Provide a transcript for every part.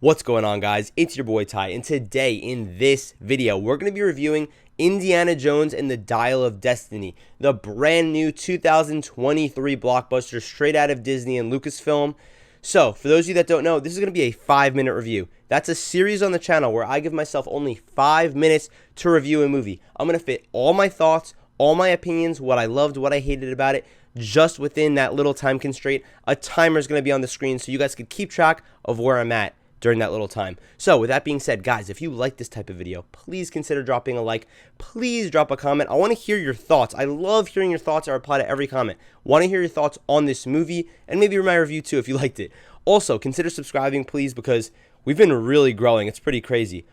What's going on, guys? It's your boy Ty, and today in this video we're going to be reviewing Indiana Jones and the Dial of Destiny, the brand new 2023 blockbuster straight out of Disney and Lucasfilm. So for those of you that don't know, this is going to be a 5-minute review. That's a series on the channel where I give myself only 5 minutes to review a movie. I'm going to fit all my thoughts, all my opinions, what I loved, what I hated about it, just within that little time constraint. A timer is going to be on the screen so you guys can keep track of where I'm at during that little time. So with that being said, guys, if you like this type of video, please consider dropping a like. Please drop a comment. I want to hear your thoughts. I love hearing your thoughts. I reply to every comment. Want to hear your thoughts on this movie and maybe my review too if you liked it. Also, consider subscribing, please, because we've been really growing. It's pretty crazy.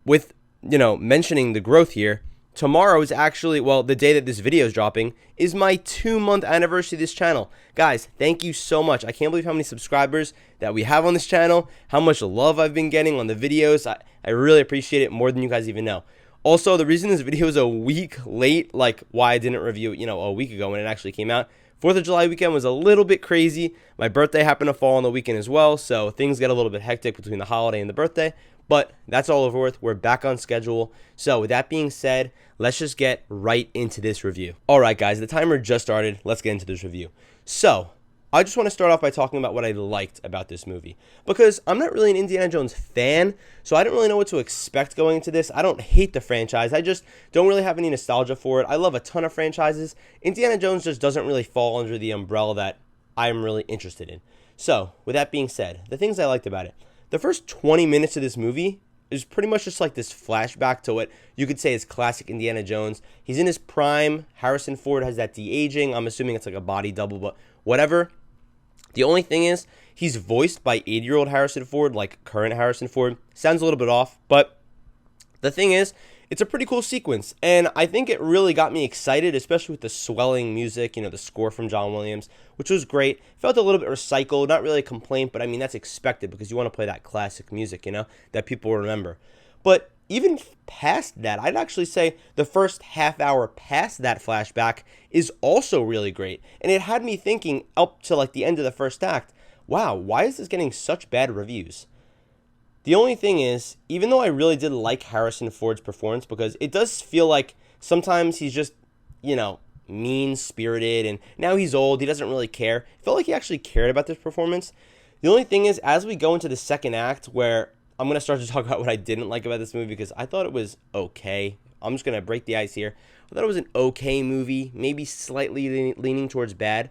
With, mentioning the growth here, tomorrow is actually, the day that this video is dropping, is my 2-month anniversary of this channel. Guys, thank you so much. I can't believe how many subscribers that we have on this channel, how much love I've been getting on the videos. I really appreciate it more than you guys even know. Also, the reason this video is a week late, like why I didn't review it, a week ago when it actually came out, 4th of July weekend was a little bit crazy. My birthday happened to fall on the weekend as well, so things got a little bit hectic between the holiday and the birthday. But that's all over with. We're back on schedule. So with that being said, let's just get right into this review. All right, guys, the timer just started. Let's get into this review. So I just want to start off by talking about what I liked about this movie, because I'm not really an Indiana Jones fan, so I don't really know what to expect going into this. I don't hate the franchise. I just don't really have any nostalgia for it. I love a ton of franchises. Indiana Jones just doesn't really fall under the umbrella that I'm really interested in. So with that being said, the things I liked about it. The first 20 minutes of this movie is pretty much just like this flashback to what you could say is classic Indiana Jones. He's in his prime. Harrison Ford has that de-aging. I'm assuming it's like a body double, but whatever. The only thing is, he's voiced by 80-year-old Harrison Ford, like current Harrison Ford. Sounds a little bit off, but the thing is, it's a pretty cool sequence, and I think it really got me excited, especially with the swelling music, the score from John Williams, which was great. Felt a little bit recycled, not really a complaint, but I mean, that's expected because you want to play that classic music, that people remember. But even past that, I'd actually say the first half hour past that flashback is also really great, and it had me thinking up to like the end of the first act, wow, why is this getting such bad reviews? The only thing is, even though I really did like Harrison Ford's performance, because it does feel like sometimes he's just, mean-spirited, and now he's old, he doesn't really care. It felt like he actually cared about this performance. The only thing is, as we go into the second act, where I'm going to start to talk about what I didn't like about this movie, because I thought it was okay. I'm just going to break the ice here. I thought it was an okay movie, maybe slightly leaning towards bad.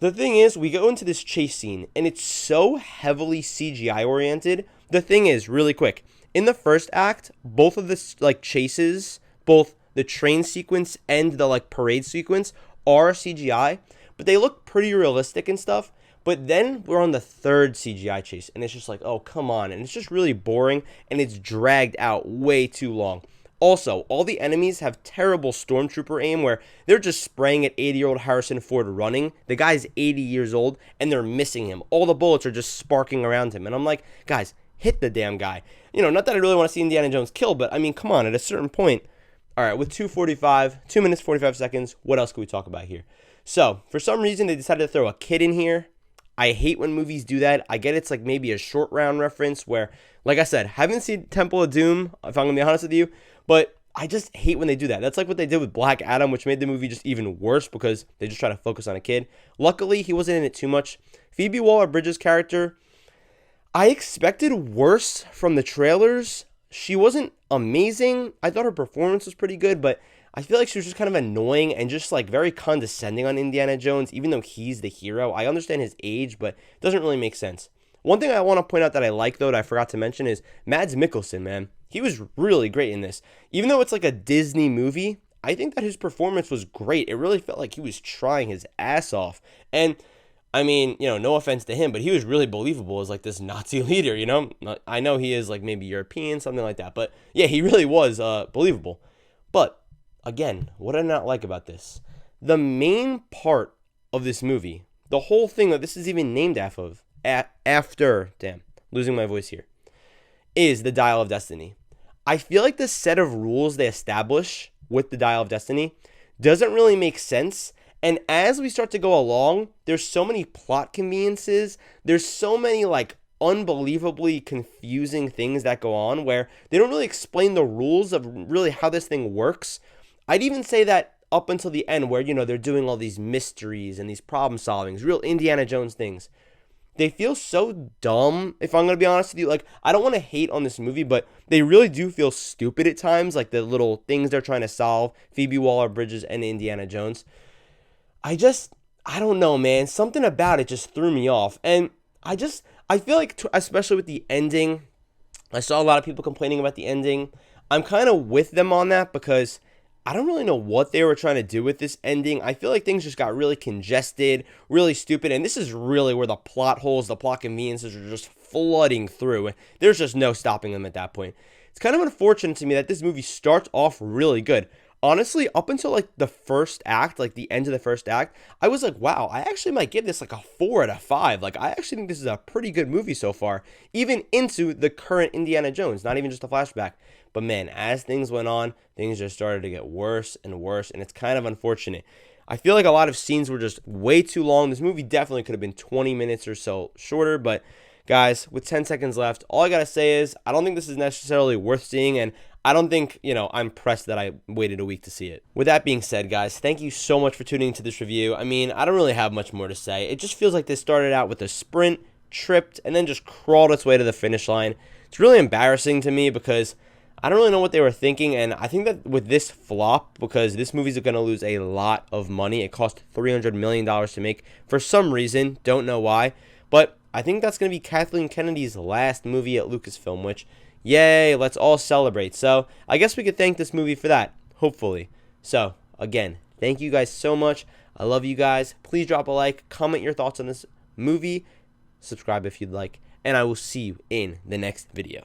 The thing is, we go into this chase scene, and it's so heavily CGI-oriented. The thing is, really quick, in the first act, both of the chases, both the train sequence and the parade sequence are CGI, but they look pretty realistic and stuff. But then we're on the third CGI chase, and it's just like, oh, come on. And it's just really boring, and it's dragged out way too long. Also, all the enemies have terrible stormtrooper aim where they're just spraying at 80-year-old Harrison Ford running. The guy's 80 years old, and they're missing him. All the bullets are just sparking around him. And I'm like, guys, hit the damn guy. Not that I really want to see Indiana Jones kill, but I mean, come on, at a certain point. All right, with 2 minutes, 45 seconds, what else can we talk about here? So, for some reason, they decided to throw a kid in here. I hate when movies do that. I get it's like maybe a short round reference where, like I said, haven't seen Temple of Doom, if I'm going to be honest with you, but I just hate when they do that. That's like what they did with Black Adam, which made the movie just even worse because they just try to focus on a kid. Luckily, he wasn't in it too much. Phoebe Waller-Bridge's character, I expected worse from the trailers. She wasn't amazing. I thought her performance was pretty good, but I feel like she was just kind of annoying and just like very condescending on Indiana Jones, even though he's the hero. I understand his age, but it doesn't really make sense. One thing I want to point out that I like, though, that I forgot to mention is Mads Mikkelsen, man. He was really great in this. Even though it's like a Disney movie, I think that his performance was great. It really felt like he was trying his ass off. And, I mean, no offense to him, but he was really believable as like this Nazi leader, I know he is like maybe European, something like that. But, yeah, he really was believable. But, again, what did I not like about this? The main part of this movie, the whole thing that this is even named after, losing my voice here, is the Dial of Destiny. I feel like the set of rules they establish with the Dial of Destiny doesn't really make sense, And as we start to go along, there's so many plot conveniences. There's so many like unbelievably confusing things that go on where they don't really explain the rules of really how this thing works. I'd even say that up until the end where, they're doing all these mysteries and these problem solvings, real Indiana Jones things. They feel so dumb, if I'm going to be honest with you. Like, I don't want to hate on this movie, but they really do feel stupid at times, like the little things they're trying to solve, Phoebe Waller-Bridges and Indiana Jones. I don't know, man. Something about it just threw me off. And I feel like, especially with the ending, I saw a lot of people complaining about the ending. I'm kind of with them on that because I don't really know what they were trying to do with this ending. I feel like things just got really congested, really stupid, and this is really where the plot holes, the plot conveniences are just flooding through. There's just no stopping them at that point. It's kind of unfortunate to me that this movie starts off really good. Honestly, up until like the first act, like the end of the first act, I was like, wow, I actually might give this like a 4 out of 5. Like, I actually think this is a pretty good movie so far, even into the current Indiana Jones, not even just a flashback. But man, as things went on, things just started to get worse and worse, and it's kind of unfortunate. I feel like a lot of scenes were just way too long. This movie definitely could have been 20 minutes or so shorter, but guys, with 10 seconds left, all I gotta say is I don't think this is necessarily worth seeing, and I don't think, I'm pressed that I waited a week to see it. With that being said, guys, thank you so much for tuning into this review. I mean, I don't really have much more to say. It just feels like this started out with a sprint, tripped, and then just crawled its way to the finish line. It's really embarrassing to me because I don't really know what they were thinking, and I think that with this flop, because this movie's going to lose a lot of money, it cost $300 million to make for some reason, don't know why, but I think that's going to be Kathleen Kennedy's last movie at Lucasfilm, which, yay, let's all celebrate. So I guess we could thank this movie for that, hopefully. So, again, thank you guys so much. I love you guys. Please drop a like, comment your thoughts on this movie, subscribe if you'd like, and I will see you in the next video.